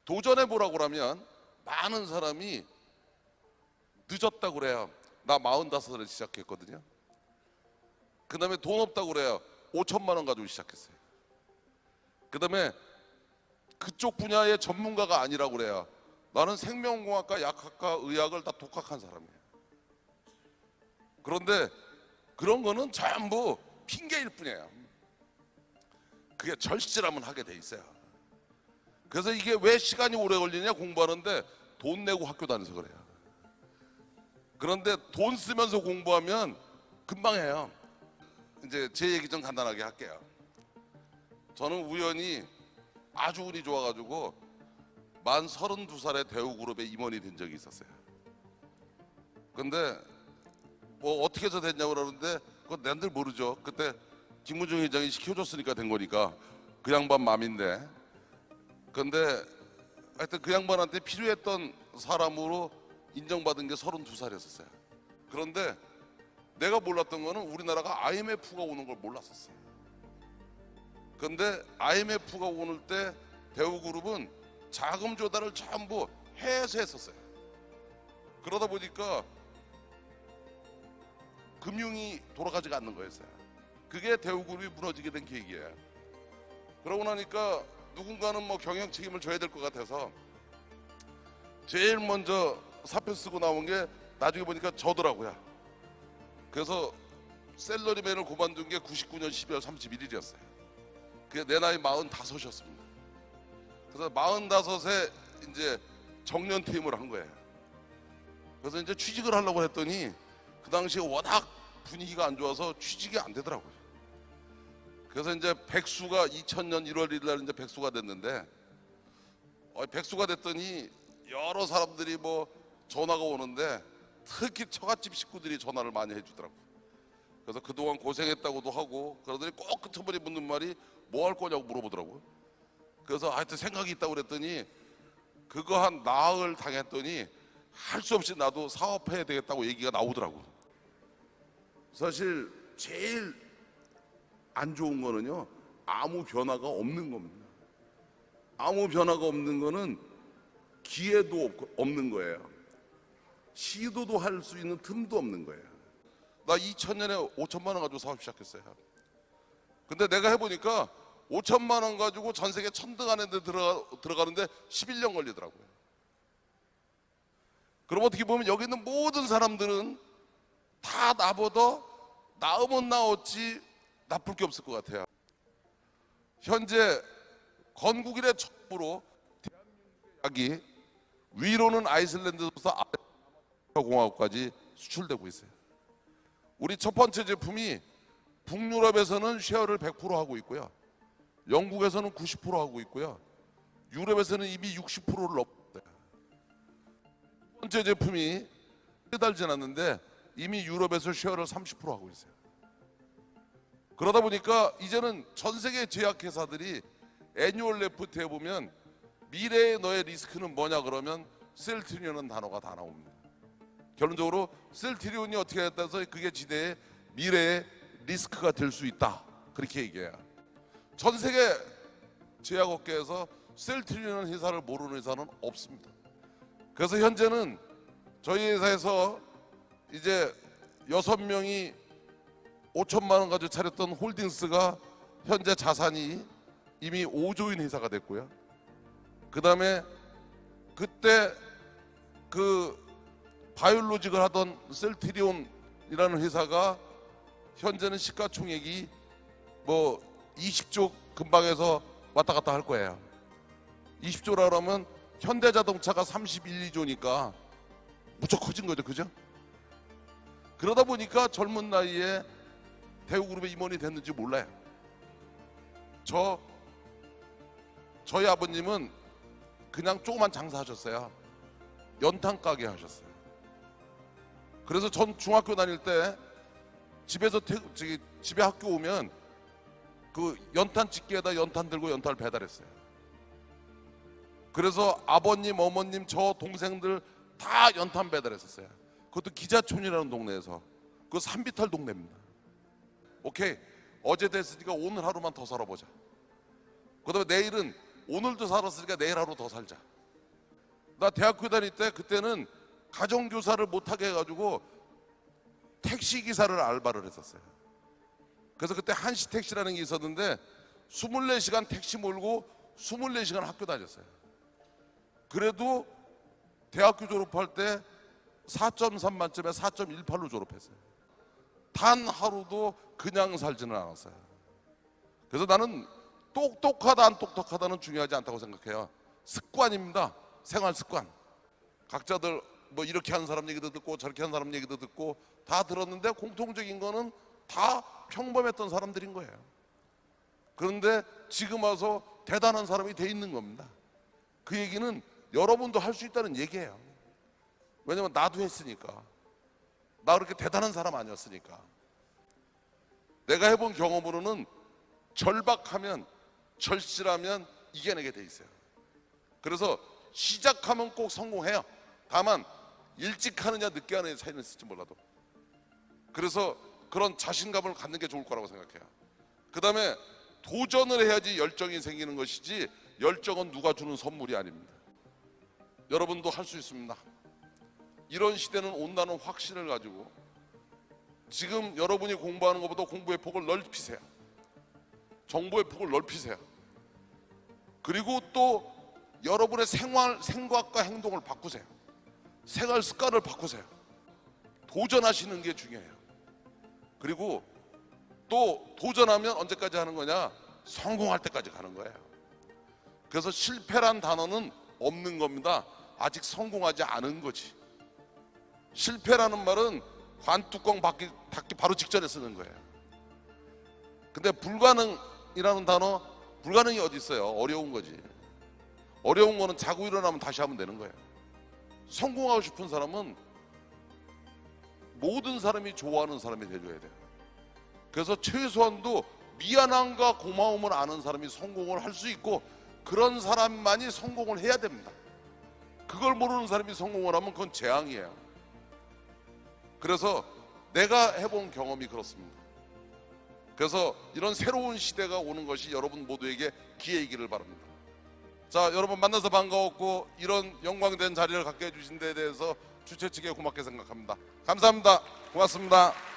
도전해 보라고 그러면 많은 사람이 늦었다고 그래요. 나 45살에 시작했거든요. 그 다음에 돈 없다고 그래요. 5천만 원 가지고 시작했어요. 그 다음에 그쪽 분야의 전문가가 아니라고 그래요. 나는 생명공학과, 약학과, 의학을 다 독학한 사람이에요. 그런데 그런 거는 전부 핑계일 뿐이에요. 그게 절실하면 하게 돼 있어요. 그래서 이게 왜 시간이 오래 걸리냐, 공부하는데 돈 내고 학교 다녀서 그래요. 그런데 돈 쓰면서 공부하면 금방 해요. 이제 제 얘기 좀 간단하게 할게요. 저는 우연히 아주 운이 좋아가지고 만 32살에 대우그룹에 임원이 된 적이 있었어요. 근데 뭐 어떻게 해서 됐냐고 그러는데 그건 난들 모르죠. 그때 김무중 회장이 시켜줬으니까 된 거니까 그 양반 맘인데. 근데 하여튼 그 양반한테 필요했던 사람으로 인정받은 게 32살이었어요. 그런데 내가 몰랐던 거는 우리나라가 IMF가 오는 걸 몰랐었어요. 근데 IMF가 오는 때 대우그룹은 자금 조달을 전부 해외에서 했었어요. 그러다 보니까 금융이 돌아가지가 않는 거였어요. 그게 대우그룹이 무너지게 된 계기예요. 그러고 나니까 누군가는 뭐 경영 책임을 져야 될 것 같아서 제일 먼저 사표 쓰고 나온 게 나중에 보니까 저더라고요. 그래서 셀러리맨을 그만둔 게 99년 12월 31일이었어요. 그게 내 나이 45이었습니다. 그래서 45에 이제 정년퇴임을 한 거예요. 그래서 이제 취직을 하려고 했더니 그 당시에 워낙 분위기가 안 좋아서 취직이 안 되더라고요. 그래서 이제 백수가 2000년 1월 1일 날 이제 백수가 됐는데 백수가 됐더니 여러 사람들이 뭐 전화가 오는데 특히 처갓집 식구들이 전화를 많이 해주더라고요. 그래서 그동안 고생했다고도 하고 그러더니 꼭 끝머리 묻는 말이 뭐 할 거냐고 물어보더라고요. 그래서 하여튼 생각이 있다고 그랬더니 그거 한 나흘 당했더니 할 수 없이 나도 사업해야 되겠다고 얘기가 나오더라고요. 사실 제일 안 좋은 거는요, 아무 변화가 없는 겁니다. 아무 변화가 없는 거는 기회도 없는 거예요. 시도도 할 수 있는 틈도 없는 거예요. 나 2000년에 5천만 원 가지고 사업 시작했어요. 근데 내가 해보니까 5천만 원 가지고 전 세계 천등 안에 들어가는데 11년 걸리더라고요. 그럼 어떻게 보면 여기 있는 모든 사람들은 다 나보다 나으면 나았지 나쁠 게 없을 것 같아요. 현재 건국 이래 처음으로 대한민국의 약이 위로는 아이슬란드부터 아메리카 공화국까지 수출되고 있어요. 우리 첫 번째 제품이 북유럽에서는 쉐어를 100% 하고 있고요. 영국에서는 90% 하고 있고요. 유럽에서는 이미 60%를 넘었어요. 첫 번째 제품이 3달 지났는데 이미 유럽에서 쉐어를 30% 하고 있어요. 그러다 보니까 이제는 전 세계 제약회사들이 애뉴얼 레포트에 보면 미래의 너의 리스크는 뭐냐 그러면 셀트리온이라는 단어가 다 나옵니다. 결론적으로 셀트리온이 어떻게 됐다서 그게 지대의 미래의 리스크가 될 수 있다, 그렇게 얘기해요. 전 세계 제약업계에서 셀트리온 회사를 모르는 회사는 없습니다. 그래서 현재는 저희 회사에서 이제 6명이 5천만 원 가지고 차렸던 홀딩스가 현재 자산이 이미 5조인 회사가 됐고요. 그 다음에 그때 그 바이올로직을 하던 셀트리온이라는 회사가 현재는 시가총액이 뭐 20조 근방에서 왔다 갔다 할 거예요. 20조라 그러면 현대자동차가 31, 2조니까 무척 커진 거죠, 그죠? 그러다 보니까 젊은 나이에 대우그룹에 임원이 됐는지 몰라요. 저희 아버님은 그냥 조그만 장사하셨어요. 연탄 가게 하셨어요. 그래서 전 중학교 다닐 때 집에서 집에 학교 오면 그 연탄 집게에다 연탄 들고 연탄을 배달했어요. 그래서 아버님, 어머님, 저 동생들 다 연탄 배달했었어요. 그것도 기자촌이라는 동네에서. 그 산비탈 동네입니다. 오케이, 어제 됐으니까 오늘 하루만 더 살아보자. 그 다음에 내일은 오늘도 살았으니까 내일 하루 더 살자. 나 대학교 다닐 때 그때는 가정교사를 못하게 해가지고 택시기사를 알바를 했었어요. 그래서 그때 한시택시라는 게 있었는데 24시간 택시 몰고 24시간 학교 다녔어요. 그래도 대학교 졸업할 때 4.3 만점에 4.18로 졸업했어요. 단 하루도 그냥 살지는 않았어요. 그래서 나는 똑똑하다 안 똑똑하다는 중요하지 않다고 생각해요. 습관입니다. 생활 습관. 각자들 뭐 이렇게 하는 사람 얘기도 듣고 저렇게 하는 사람 얘기도 듣고 다 들었는데 공통적인 거는 다 평범했던 사람들인 거예요. 그런데 지금 와서 대단한 사람이 돼 있는 겁니다. 그 얘기는 여러분도 할 수 있다는 얘기예요. 왜냐면 나도 했으니까. 나 그렇게 대단한 사람 아니었으니까. 내가 해본 경험으로는 절박하면 절실하면 이겨내게 돼 있어요. 그래서 시작하면 꼭 성공해요. 다만 일찍 하느냐 늦게 하느냐 차이는 있을지 몰라도. 그래서 그런 자신감을 갖는 게 좋을 거라고 생각해요. 그 다음에 도전을 해야지 열정이 생기는 것이지 열정은 누가 주는 선물이 아닙니다. 여러분도 할 수 있습니다. 이런 시대는 온다는 확신을 가지고 지금 여러분이 공부하는 것보다 공부의 폭을 넓히세요. 정보의 폭을 넓히세요. 그리고 또 여러분의 생각과 행동을 바꾸세요. 생활 습관을 바꾸세요. 도전하시는 게 중요해요. 그리고 또 도전하면 언제까지 하는 거냐? 성공할 때까지 가는 거예요. 그래서 실패란 단어는 없는 겁니다. 아직 성공하지 않은 거지. 실패라는 말은 관뚜껑 닫기 바로 직전에 쓰는 거예요. 근데 불가능이라는 단어, 불가능이 어디 있어요? 어려운 거지. 어려운 거는 자고 일어나면 다시 하면 되는 거예요. 성공하고 싶은 사람은 모든 사람이 좋아하는 사람이 돼줘야 돼요. 그래서 최소한도 미안함과 고마움을 아는 사람이 성공을 할 수 있고 그런 사람만이 성공을 해야 됩니다. 그걸 모르는 사람이 성공을 하면 그건 재앙이에요. 그래서 내가 해본 경험이 그렇습니다. 그래서 이런 새로운 시대가 오는 것이 여러분 모두에게 기회이기를 바랍니다. 자, 여러분 만나서 반가웠고 이런 영광된 자리를 갖게 해주신 데에 대해서 주최 측에 고맙게 생각합니다. 감사합니다. 고맙습니다.